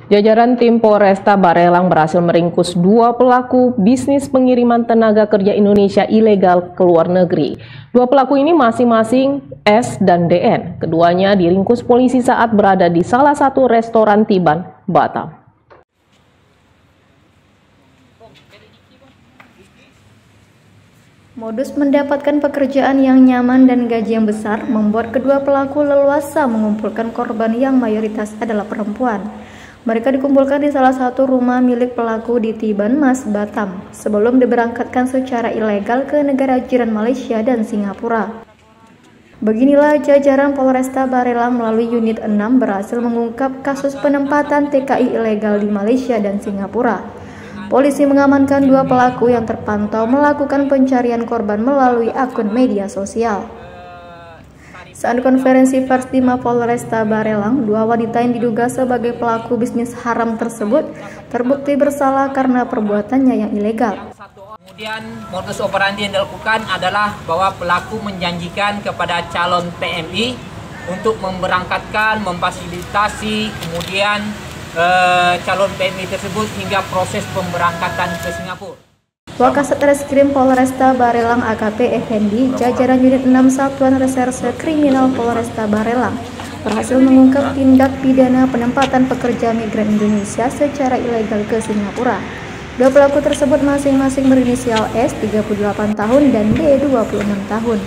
Jajaran tim Polresta Barelang berhasil meringkus 2 pelaku bisnis pengiriman tenaga kerja Indonesia ilegal ke luar negeri. 2 pelaku ini masing-masing S dan DN. Keduanya diringkus polisi saat berada di salah satu restoran Tiban, Batam. Modus mendapatkan pekerjaan yang nyaman dan gaji yang besar membuat kedua pelaku leluasa mengumpulkan korban yang mayoritas adalah perempuan. Mereka dikumpulkan di salah satu rumah milik pelaku di Tiban Mas, Batam, sebelum diberangkatkan secara ilegal ke negara jiran Malaysia dan Singapura. Beginilah jajaran Polresta Barelang melalui unit 6 berhasil mengungkap kasus penempatan TKI ilegal di Malaysia dan Singapura. Polisi mengamankan 2 pelaku yang terpantau melakukan pencarian korban melalui akun media sosial. Saat konferensi pers di Mapolresta Barelang, 2 wanita yang diduga sebagai pelaku bisnis haram tersebut terbukti bersalah karena perbuatannya yang ilegal. Kemudian modus operandi yang dilakukan adalah bahwa pelaku menjanjikan kepada calon PMI untuk memberangkatkan, memfasilitasi, kemudian calon PMI tersebut hingga proses pemberangkatan ke Singapura. Wakasat Reskrim Polresta Barelang AKP Effendi, jajaran unit 6 Satuan Reserse Kriminal Polresta Barelang berhasil mengungkap tindak pidana penempatan pekerja migran Indonesia secara ilegal ke Singapura. 2 pelaku tersebut masing-masing berinisial S 38 tahun dan D 26 tahun.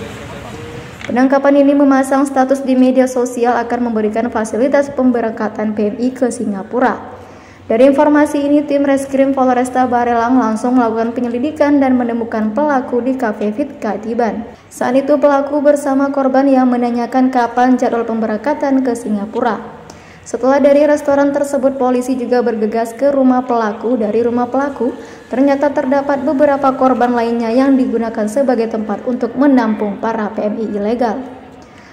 Penangkapan ini memasang status di media sosial akan memberikan fasilitas pemberangkatan PMI ke Singapura. Dari informasi ini, tim Reskrim Polresta Barelang langsung melakukan penyelidikan dan menemukan pelaku di Cafe Vitka Tiban. Saat itu pelaku bersama korban yang menanyakan kapan jadwal pemberangkatan ke Singapura. Setelah dari restoran tersebut, polisi juga bergegas ke rumah pelaku. Dari rumah pelaku, ternyata terdapat beberapa korban lainnya yang digunakan sebagai tempat untuk menampung para PMI ilegal.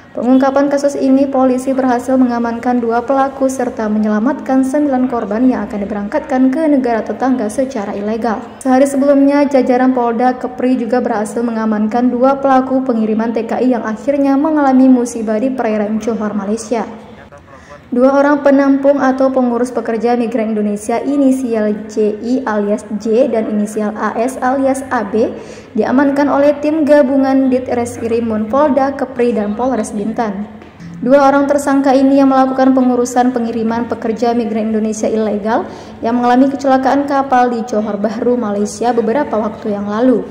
Pengungkapan kasus ini, polisi berhasil mengamankan 2 pelaku serta menyelamatkan 9 korban yang akan diberangkatkan ke negara tetangga secara ilegal. Sehari sebelumnya, jajaran Polda Kepri juga berhasil mengamankan 2 pelaku pengiriman TKI yang akhirnya mengalami musibah di perairan Johor, Malaysia. 2 orang penampung atau pengurus pekerja migran Indonesia inisial JI alias J dan inisial AS alias AB diamankan oleh tim gabungan Ditreskrimum Polda Kepri dan Polres Bintan. 2 orang tersangka ini yang melakukan pengurusan pengiriman pekerja migran Indonesia ilegal yang mengalami kecelakaan kapal di Johor Bahru, Malaysia beberapa waktu yang lalu.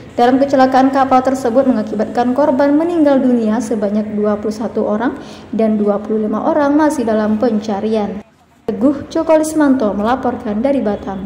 Dalam kecelakaan kapal tersebut mengakibatkan korban meninggal dunia sebanyak 21 orang dan 25 orang masih dalam pencarian. Teguh Joko Lismanto melaporkan dari Batam.